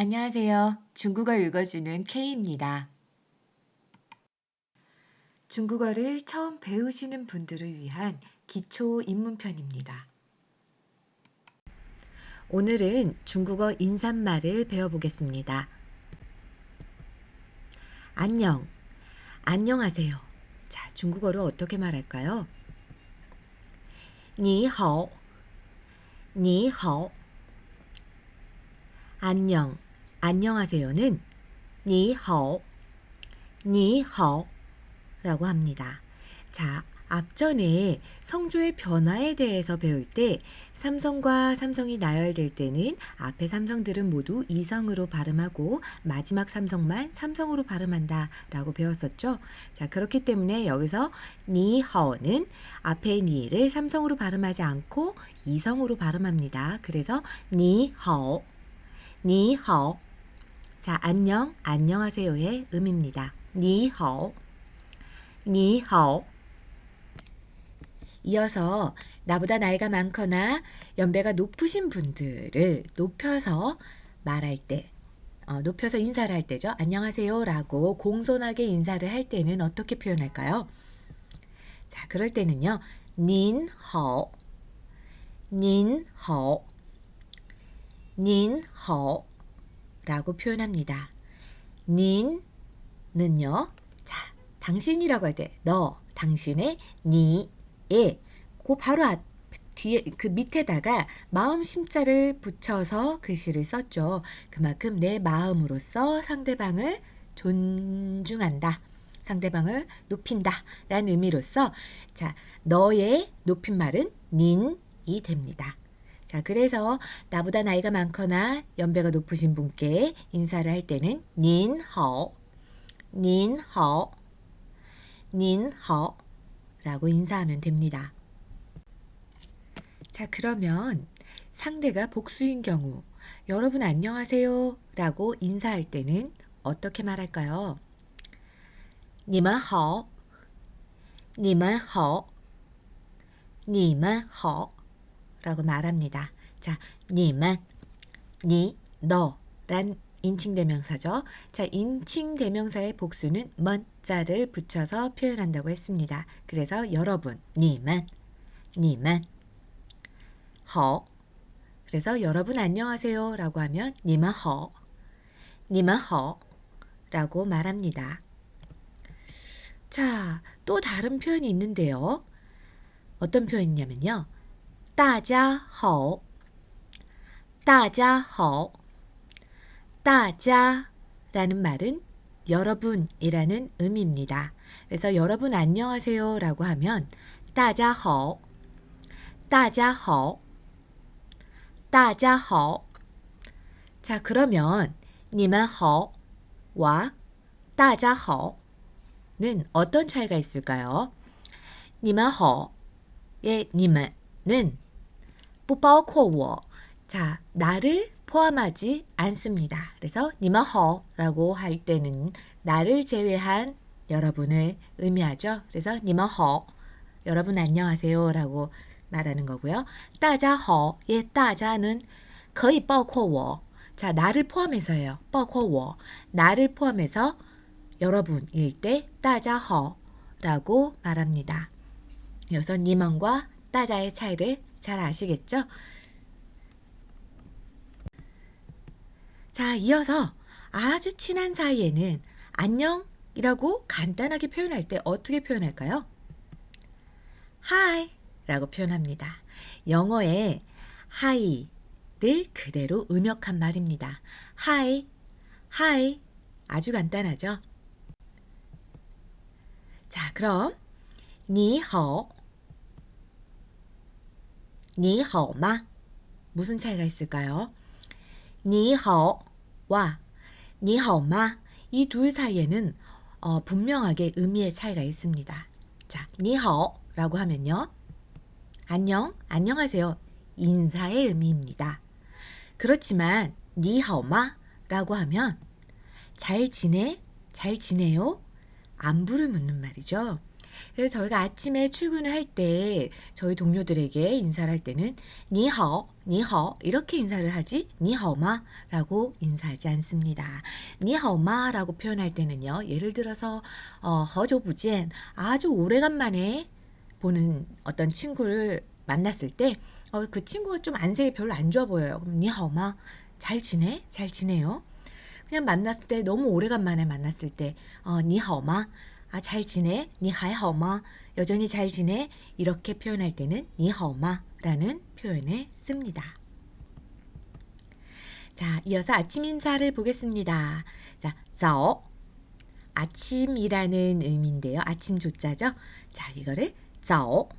안녕하세요. 중국어 읽어주는 K입니다. 중국어를 처음 배우시는 분들을 위한 기초 입문편입니다. 오늘은 중국어 인사말을 배워보겠습니다. 안녕, 안녕하세요. 자, 중국어로 어떻게 말할까요? 你好, 你好. 안녕, 안녕하세요는 你好, 你好 라고 합니다. 자, 앞전에 성조의 변화에 대해서 배울 때 삼성과 삼성이 나열될 때는 앞에 삼성들은 모두 이성으로 발음하고 마지막 삼성만 삼성으로 발음한다 라고 배웠었죠. 자, 그렇기 때문에 여기서 니하오는 앞에 니를 삼성으로 발음하지 않고 이성으로 발음합니다. 그래서 니하오, 니하오. 자, 안녕, 안녕하세요의 음입니다. 니하오. 니하오. 이어서 나보다 나이가 많거나 연배가 높으신 분들을 높여서 말할 때, 높여서 인사를 할 때죠. 안녕하세요 라고 공손하게 인사를 할 때는 어떻게 표현할까요? 자, 그럴 때는요. 닌好, 닌好, 닌好 라고 표현합니다. 닌는요. 자, 당신이라고 할 때 너, 당신의 니에 그 바로 뒤에 그 밑에다가 마음 심자를 붙여서 글씨를 썼죠. 그만큼 내 마음으로써 상대방을 존중한다. 상대방을 높인다. 라는 의미로서 자, 너의 높임말은 닌이 됩니다. 자, 그래서 나보다 나이가 많거나 연배가 높으신 분께 인사를 할 때는 닌好, 닌好, 닌好 라고 인사하면 됩니다. 자, 그러면 상대가 복수인 경우 여러분 안녕하세요 라고 인사할 때는 어떻게 말할까요? 你们好, 你们好, 你们好 라고 말합니다. 자, 你们, 니, 너 란 인칭대명사죠. 자, 인칭대명사의 복수는 먼자를 붙여서 표현한다고 했습니다. 그래서 여러분, 你们, 你们, 好. 그래서 여러분 안녕하세요 라고 하면 你们好, 你们好 라고 말합니다. 자, 또 다른 표현이 있는데요. 어떤 표현이냐면요. 大家好, 大家好, 大家라는 말은 여러분이라는 의미입니다. 그래서 여러분 안녕하세요 라고 하면 大家好, 大家好, 大家好. 자, 그러면 你们好와 大家好는 어떤 차이가 있을까요? 你们好의 你们는 不包括我. 자, 나를 포함하지 않습니다. 그래서 你们好라고 할 때는 나를 제외한 여러분을 의미하죠. 그래서 你们好, 여러분 안녕하세요 라고 말하는 거고요. 大家好의 大家는 可以包括我. 자, 나를 포함해서예요. 包括我. 나를 포함해서 여러분일 때 大家好라고 말합니다. 여기서 你们과 大家의 차이를 잘 아시겠죠? 자, 이어서 아주 친한 사이에는 안녕이라고 간단하게 표현할 때 어떻게 표현할까요? Hi 라고 표현합니다. 영어의 hi를 그대로 음역한 말입니다. Hi, hi 아주 간단하죠? 자, 그럼 你好, 你好吗? 무슨 차이가 있을까요? 你好와 你好吗? 이 둘 사이에는 분명하게 의미의 차이가 있습니다. 자, 你好라고 하면요. 안녕, 안녕하세요. 인사의 의미입니다. 그렇지만 你好吗? 라고 하면 잘 지내? 잘 지내요? 안부를 묻는 말이죠. 그래서 저희가 아침에 출근을 할 때 저희 동료들에게 인사를 할 때는 니하오, 니하오 이렇게 인사를 하지 니하오마 라고 인사하지 않습니다. 니하오마 라고 표현할 때는요. 예를 들어서 허조부젠 아주 오래간만에 보는 어떤 친구를 만났을 때 그 친구가 좀 안색이 별로 안 좋아 보여요. 그럼 니하오마 잘 지내? 잘 지내요? 그냥 만났을 때 너무 오래간만에 만났을 때 니하오마 잘 지내? 니하이하오마 여전히 잘 지내? 이렇게 표현할 때는 니하오마라는 표현을 씁니다. 자, 이어서 아침 인사를 보겠습니다. 자, 早 아침이라는 의미인데요. 아침 조자죠. 자, 이거를 早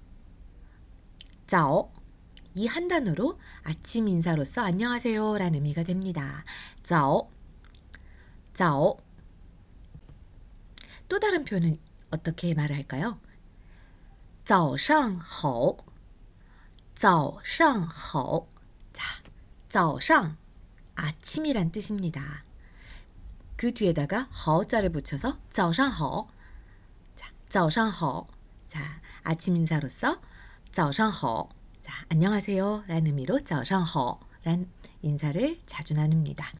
이 한 단어로 아침 인사로서 안녕하세요 라는 의미가 됩니다. 早 또 다른 표현은 어떻게 말을 할까요? 早上好 자, 早上 아침이란 뜻입니다. 그 뒤에다가 好자를 붙여서 早上好 자, 早上好 자, 아침 인사로서 早上好 자, 안녕하세요 라는 의미로 早上好 란 인사를 자주 나눕니다.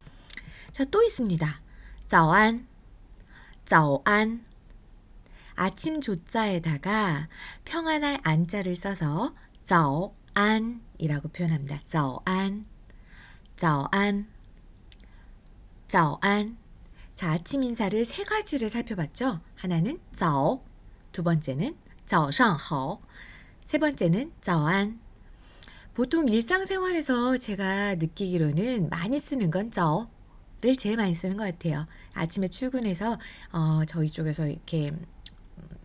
자, 또 있습니다. 早安 아침 조자에다가 평안할 안자를 써서 早安이라고 표현합니다. 早安 자, 아침 인사를 세 가지를 살펴봤죠. 하나는 早 두 번째는 早上好 세 번째는 早安 보통 일상생활에서 제가 느끼기로는 많이 쓰는 건 早를 제일 많이 쓰는 것 같아요. 아침에 출근해서 저희 쪽에서 이렇게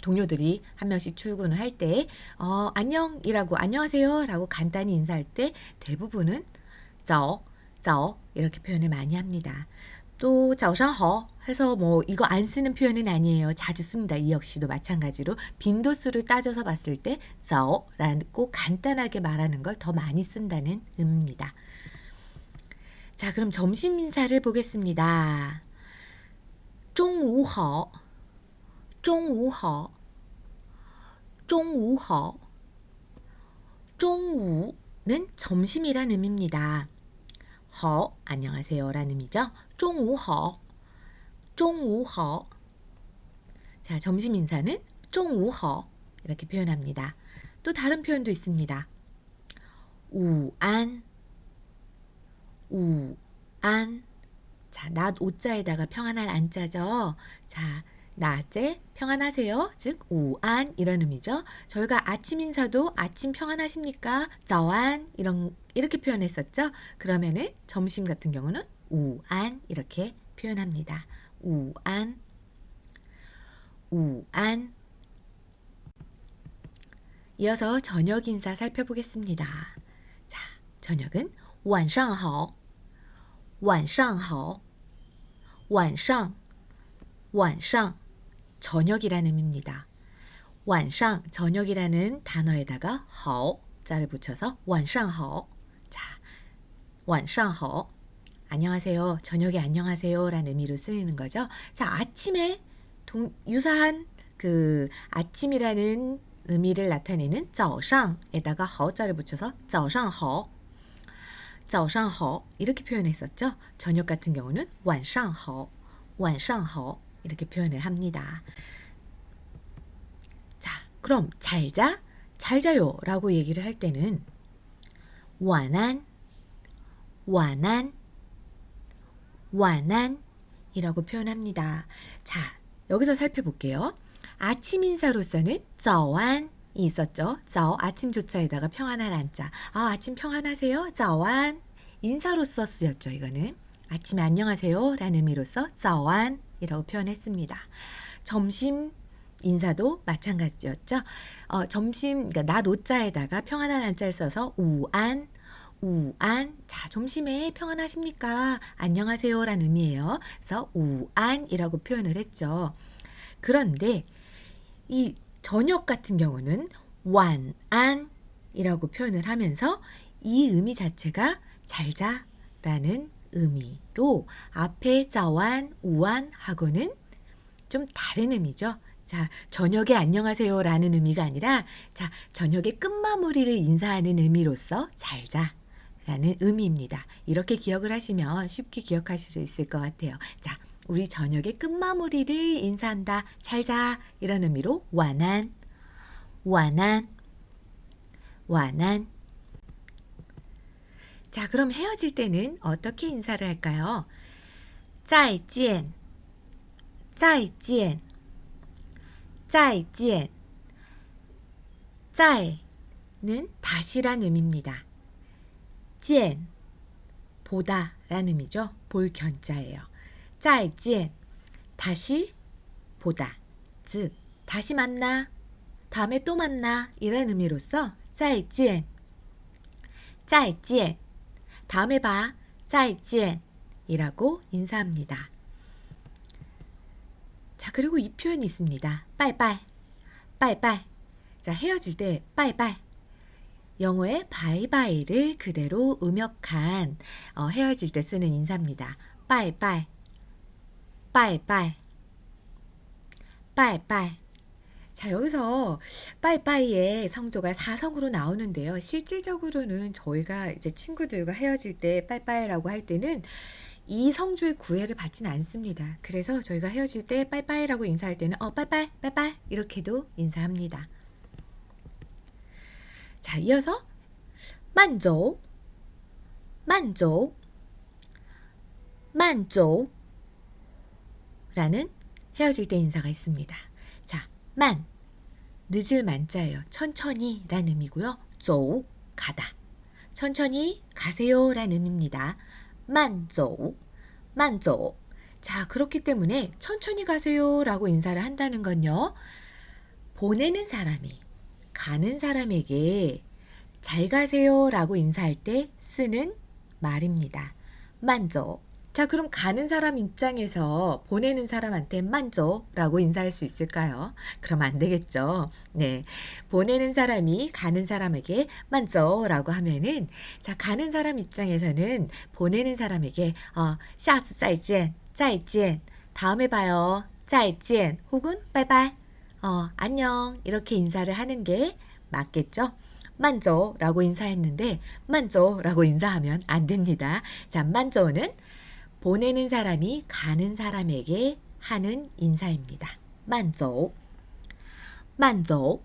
동료들이 한 명씩 출근을 할 때 안녕이라고 안녕하세요 라고 간단히 인사할 때 대부분은 早 이렇게 표현을 많이 합니다. 또 早上好 해서 뭐 이거 안 쓰는 표현은 아니에요. 자주 씁니다. 이 역시도 마찬가지로 빈도수를 따져서 봤을 때 早라고 간단하게 말하는 걸 더 많이 쓴다는 의미입니다. 자, 그럼 점심 인사를 보겠습니다. 中午好 中午는 점심이란 의미입니다. 好 안녕하세요 라는 의미죠. 中午好 자, 점심 인사는 中午好 이렇게 표현합니다. 또 다른 표현도 있습니다. 午安 자, 낮 오자에다가 평안할 안자죠. 자, 낮에 평안하세요. 즉 우안 이런 의미죠. 저희가 아침 인사도 아침 평안하십니까? 早安 이렇게 표현했었죠. 그러면은 점심 같은 경우는 우안 이렇게 표현합니다. 우안 이어서 저녁 인사 살펴보겠습니다. 자, 저녁은 晚上好 晚上 저녁이라는 의미입니다. 晚上 저녁이라는 단어에다가 好자를 붙여서 晚上好 자, 晚上好 안녕하세요. 저녁에 안녕하세요 라는 의미로 쓰이는 거죠. 자, 아침에 유사한 그 아침이라는 의미를 나타내는 早上에다가 好자를 붙여서 早上好 이렇게 표현했었죠. 저녁 같은 경우는 晚上好 이렇게 표현을 합니다. 자, 그럼 잘 자요 라고 얘기를 할 때는 晚安 이라고 표현합니다. 자, 여기서 살펴볼게요. 아침 인사로서는 早安이 있었죠. 早 아침 조자에다가 평안할 안자. 아침 평안하세요. 早安 인사로서 쓰였죠. 이거는 아침에 안녕하세요 라는 의미로서 早安이라고 표현했습니다. 점심 인사도 마찬가지였죠. 점심 그러니까 낮 오자에다가 평안한 한자를 써서 우안 자, 점심에 평안하십니까? 안녕하세요 라는 의미예요. 그래서 우안이라고 표현을 했죠. 그런데 이 저녁 같은 경우는 완안이라고 표현을 하면서 이 의미 자체가 잘 자라는 의미로 앞에 자완, 우완하고는 좀 다른 의미죠. 자, 저녁에 안녕하세요라는 의미가 아니라 자, 저녁에 끝마무리를 인사하는 의미로서 잘 자라는 의미입니다. 이렇게 기억을 하시면 쉽게 기억하실 수 있을 것 같아요. 자, 우리 저녁에 끝마무리를 인사한다. 잘 자. 이런 의미로 완안, 완안, 완안. 자, 그럼 헤어질 때는 어떻게 인사를 할까요? 再见, 再见, 再见. 再는 다시란 의미입니다. 见, 보다 라는 의미죠. 볼 견자예요. 再见, 다시 보다. 즉, 다시 만나, 다음에 또 만나 이런 의미로서 再见, 再见. 다음에 봐. 再见. 이라고 인사합니다. 자, 그리고 이 표현이 있습니다. 빠이빠이. 빠이빠이. 자, 헤어질 때 빠이빠이. 영어의 바이바이를 그대로 음역한 헤어질 때 쓰는 인사입니다. 빠이빠이. 빠이빠이. 빠이빠이. 자, 여기서 빠이빠이의 성조가 사성으로 나오는데요. 실질적으로는 저희가 이제 친구들과 헤어질 때 빠이빠이라고 할 때는 이 성조의 구애를 받지는 않습니다. 그래서 저희가 헤어질 때 빠이빠이라고 인사할 때는 빠이빠이, 빠이빠이 이렇게도 인사합니다. 자, 이어서 만조, 만조, 만조 라는 헤어질 때 인사가 있습니다. 자, 만, 늦을 만자예요. 천천히 라는 의미고요. 조, 가다. 천천히 가세요 라는 의미입니다. 만조, 만조. 자, 그렇기 때문에 천천히 가세요 라고 인사를 한다는 건요. 보내는 사람이 가는 사람에게 잘 가세요 라고 인사할 때 쓰는 말입니다. 만조. 자, 그럼 가는 사람 입장에서 보내는 사람한테 만조라고 인사할 수 있을까요? 그럼 안 되겠죠. 네, 보내는 사람이 가는 사람에게 만조라고 하면은 자, 가는 사람 입장에서는 보내는 사람에게 下次再见, 再见, 다음에 봐요, 再见 혹은 바이바이, 안녕 이렇게 인사를 하는 게 맞겠죠. 만조라고 인사했는데 만조라고 인사하면 안 됩니다. 자, 만조는 보내는 사람이 가는 사람에게 하는 인사입니다. 만조, 만조.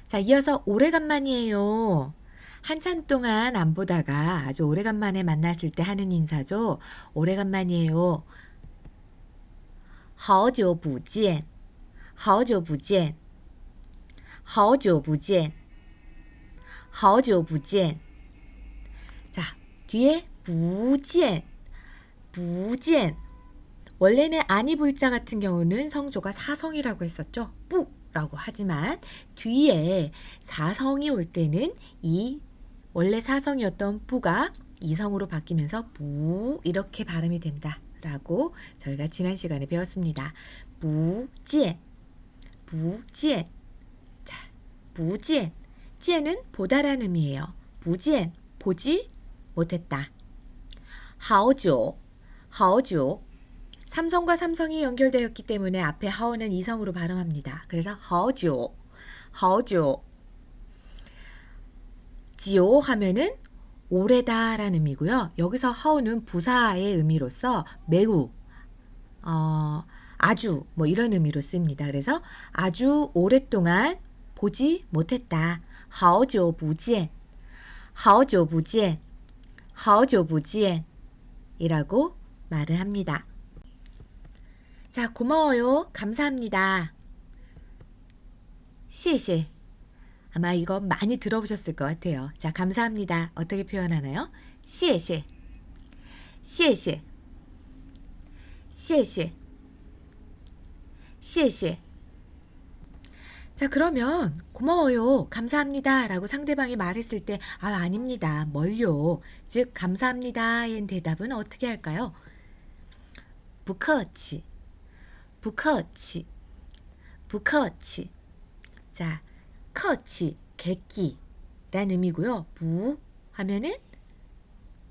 자, 이어서 오래간만이에요. 한참 동안 안 보다가 아주 오래간만에 만났을 때 하는 인사죠. 오래간만이에요. 好久不见,好久不见,好久不见,好久不见. 자, 뒤에 不见, 不见. 원래는 아니 불자 같은 경우는 성조가 사성이라고 했었죠. 뿌라고 하지만 뒤에 사성이 올 때는 이 원래 사성이었던 뿌가 이성으로 바뀌면서 부 이렇게 발음이 된다라고 저희가 지난 시간에 배웠습니다. 不见, 不见. 자, 不见. 见은 보다라는 의미예요. 不见, 보지 못했다. 好久, 好久. 삼성과 삼성이 연결되었기 때문에 앞에 하오는 이성으로 발음합니다. 그래서 好久, 好久. 지오 하면은 오래다라는 의미고요. 여기서 하오는 부사의 의미로서 매우, 아주 뭐 이런 의미로 씁니다. 그래서 아주 오랫동안 보지 못했다. 好久不见, 好久不见, 好久不见 이라고 말을 합니다. 자, 고마워요. 감사합니다. 谢谢. 아마 이거 많이 들어보셨을 것 같아요. 자, 감사합니다. 어떻게 표현하나요? 谢谢,谢谢,谢谢,谢谢. 자, 그러면 고마워요, 감사합니다 라고 상대방이 말했을 때 아닙니다, 뭘요. 즉 감사합니다의 대답은 어떻게 할까요? 不客气,不客气,不客气. 자, 客气, 객기라는 의미고요. 부 하면은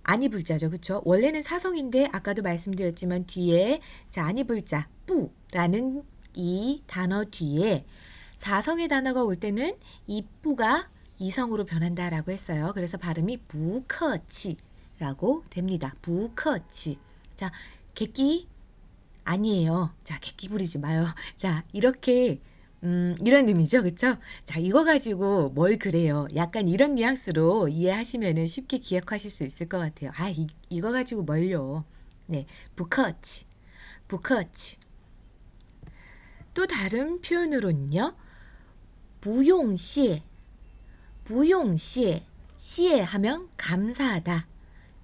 아니 불자죠. 그쵸? 원래는 사성인데 아까도 말씀드렸지만 뒤에 자, 아니 불자 뿌라는 이 단어 뒤에 사성의 단어가 올 때는 이 뿌가 이성으로 변한다라고 했어요. 그래서 발음이 부커치라고 됩니다. 부커치. 자, 객기 아니에요. 자, 객기 부리지 마요. 자, 이렇게 이런 의미죠. 그쵸? 자, 이거 가지고 뭘 그래요. 약간 이런 뉘앙스로 이해하시면 쉽게 기억하실 수 있을 것 같아요. 아, 이거 가지고 뭘요. 네, 부커치. 부커치. 또 다른 표현으로는요. 부용시에. 부용시에. 시에 하면 감사하다.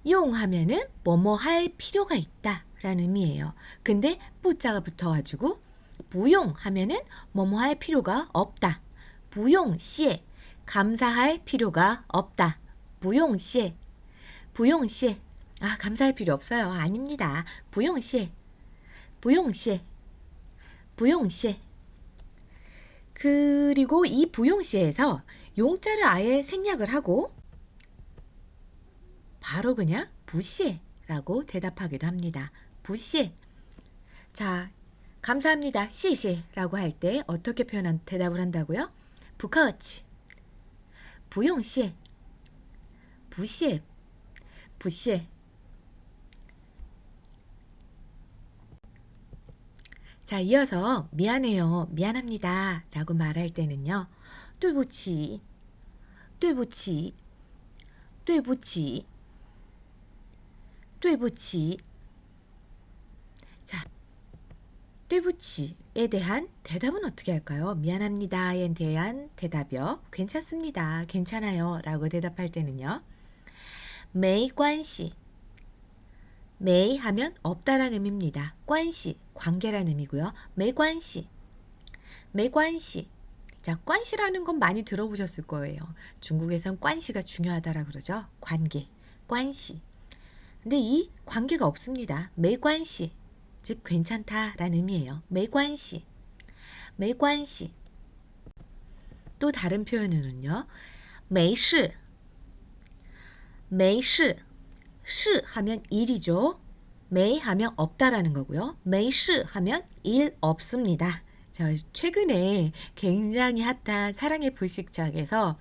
용 하면은 뭐뭐 할 필요가 있다 라는 의미예요. 근데 뿌자가 붙어가지고 부용 하면은 뭐뭐 할 필요가 없다. 부용시에 감사할 필요가 없다. 부용시에. 부용시에. 아, 감사할 필요 없어요. 아닙니다. 부용시에. 부용시에. 부용시에. 그리고 이 부용시에서 용자를 아예 생략을 하고 바로 그냥 부시에라고 대답하기도 합니다. 부시에. 자, 감사합니다. 시시라고 할 때 어떻게 대답을 한다고요? 부커치. 부용시에. 부시에. 부시에. 자, 이어서 미안해요, 미안합니다 라고 말할 때는요. 对不起,对不起,对不起,对不起. 자, 对不起에 대한 대답은 어떻게 할까요? 미안합니다에 대한 대답이요. 괜찮습니다, 괜찮아요 라고 대답할 때는요. 没关系. 没 하면 없다라는 의미입니다. 关系 관계라는 의미고요. 没关系. 没关系. 자, 관시라는 건 많이 들어보셨을 거예요. 중국에선 관시가 중요하다라 그러죠. 관계, 관시. 근데 이 관계가 없습니다. 没关系. 즉 괜찮다라는 의미예요. 没关系. 没关系. 또 다른 표현으로는요. 没事. 没事. 事 하면 일이죠. 没 하면 없다라는 거고요. 没事 하면 일 없습니다. 자, 최근에 굉장히 핫한 사랑의 불식작에서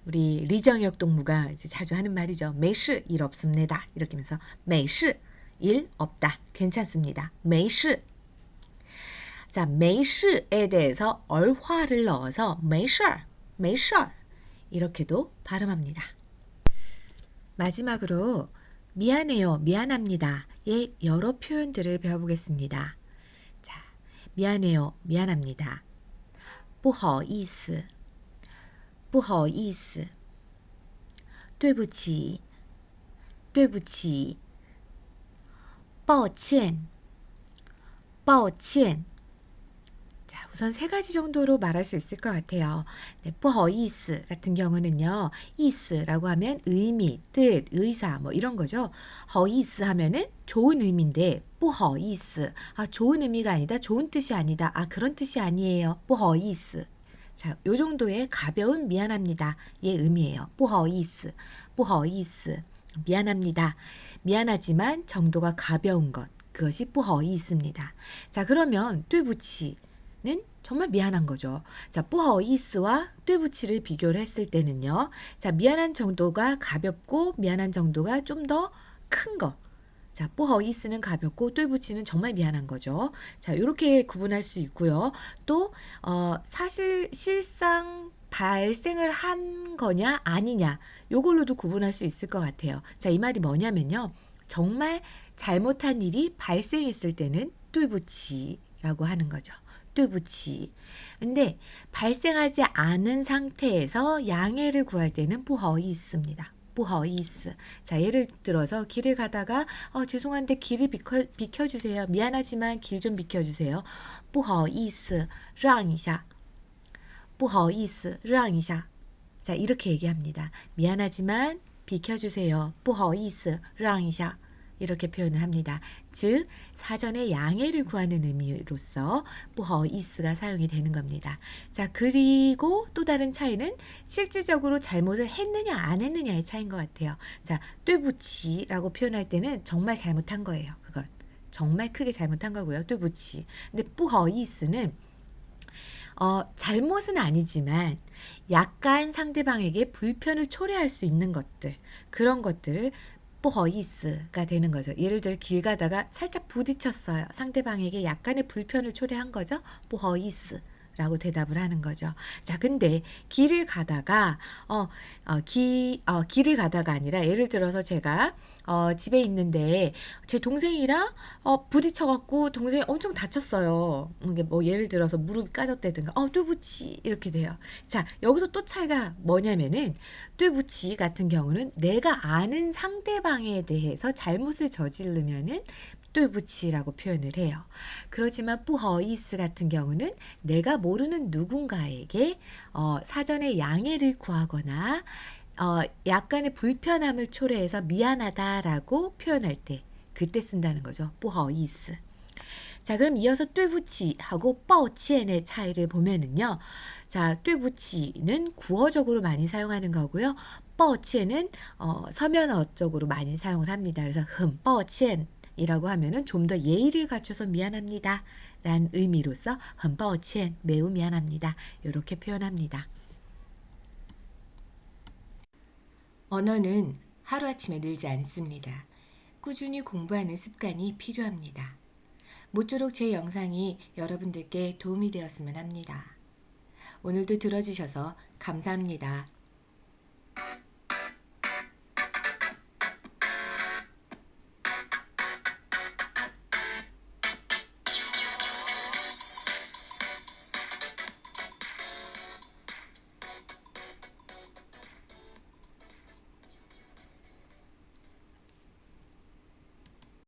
우리 리정혁 동무가 이제 자주 하는 말이죠. 没事, 일 없습니다. 이렇게 하면서 没事, 일 없다. 괜찮습니다. 没事. 자, 没事에 대해서 얼화를 넣어서 没事, 没事 이렇게도 발음합니다. 마지막으로 미안해요, 미안합니다의 여러 표현들을 배워보겠습니다. 자, 미안해요, 미안합니다. 不好意思,不好意思,对不起,对不起,抱歉,抱歉. 자, 우선 세 가지 정도로 말할 수 있을 것 같아요. 네, 不好意思 같은 경우는요. 意思라고 하면 의미, 뜻, 의사 뭐 이런 거죠. 好意思 하면은 좋은 의미인데 不好意思 아, 좋은 의미가 아니다. 좋은 뜻이 아니다. 아, 그런 뜻이 아니에요. 不好意思. 자, 요 정도의 가벼운 미안합니다의 의미예요. 不好意思,不好意思. 미안합니다. 미안하지만 정도가 가벼운 것. 그것이 不好意思입니다. 자, 그러면 对不起는 정말 미안한 거죠. 자, 不好意思와 对不起를 비교를 했을 때는요. 자, 미안한 정도가 가볍고 미안한 정도가 좀 더 큰 거. 자, 不好意思는 가볍고 对不起는 정말 미안한 거죠. 자, 이렇게 구분할 수 있고요. 또 사실 실상 발생을 한 거냐 아니냐 요걸로도 구분할 수 있을 것 같아요. 자, 이 말이 뭐냐면요. 정말 잘못한 일이 발생했을 때는 对不起라고 하는 거죠. 对不起. 근데 발생하지 않은 상태에서 양해를 구할 때는 不好意思입니다. 不好意思. 자, 예를 들어서 길을 가다가 죄송한데 길을 비켜주세요. 미안하지만 길 좀 비켜주세요. 不好意思,让一下. 不好意思,让一下. 자, 이렇게 얘기합니다. 미안하지만 비켜주세요. 不好意思,让一下. 이렇게 표현을 합니다. 즉 사전에 양해를 구하는 의미로서 不好意思가 사용이 되는 겁니다. 자, 그리고 또 다른 차이는 실질적으로 잘못을 했느냐 안 했느냐의 차이인 것 같아요. 자, 对不起라고 표현할 때는 정말 잘못한 거예요. 그건 정말 크게 잘못한 거고요. 对不起. 근데 不好意思는 잘못은 아니지만 약간 상대방에게 불편을 초래할 수 있는 것들, 그런 것들을 不好意思가 되는 거죠. 예를 들어 길 가다가 살짝 부딪혔어요. 상대방에게 약간의 불편을 초래한 거죠. 不好意思 라고 대답을 하는 거죠. 자, 근데 길을 가다가 길을 가다가 아니라 예를 들어서 제가 집에 있는데 제 동생이랑 부딪혀갖고 동생이 엄청 다쳤어요. 이게 뭐 예를 들어서 무릎이 까졌다든가 对不起 이렇게 돼요. 자, 여기서 또 차이가 뭐냐면은 对不起 같은 경우는 내가 아는 상대방에 대해서 잘못을 저지르면은 对不起라고 표현을 해요. 그렇지만 不好意思 같은 경우는 내가 모르는 누군가에게 사전에 양해를 구하거나 약간의 불편함을 초래해서 미안하다라고 표현할 때 그때 쓴다는 거죠. 不好意思. 자, 그럼 이어서 对不起하고 抱歉의 차이를 보면은요. 자, 对不起는 구어적으로 많이 사용하는 거고요. 抱歉은 서면어적으로 많이 사용을 합니다. 그래서 很抱歉 이라고 하면은 좀 더 예의를 갖춰서 미안합니다 라는 의미로서 很抱歉 매우 미안합니다 이렇게 표현합니다. 언어는 하루아침에 늘지 않습니다. 꾸준히 공부하는 습관이 필요합니다. 모쪼록 제 영상이 여러분들께 도움이 되었으면 합니다. 오늘도 들어주셔서 감사합니다.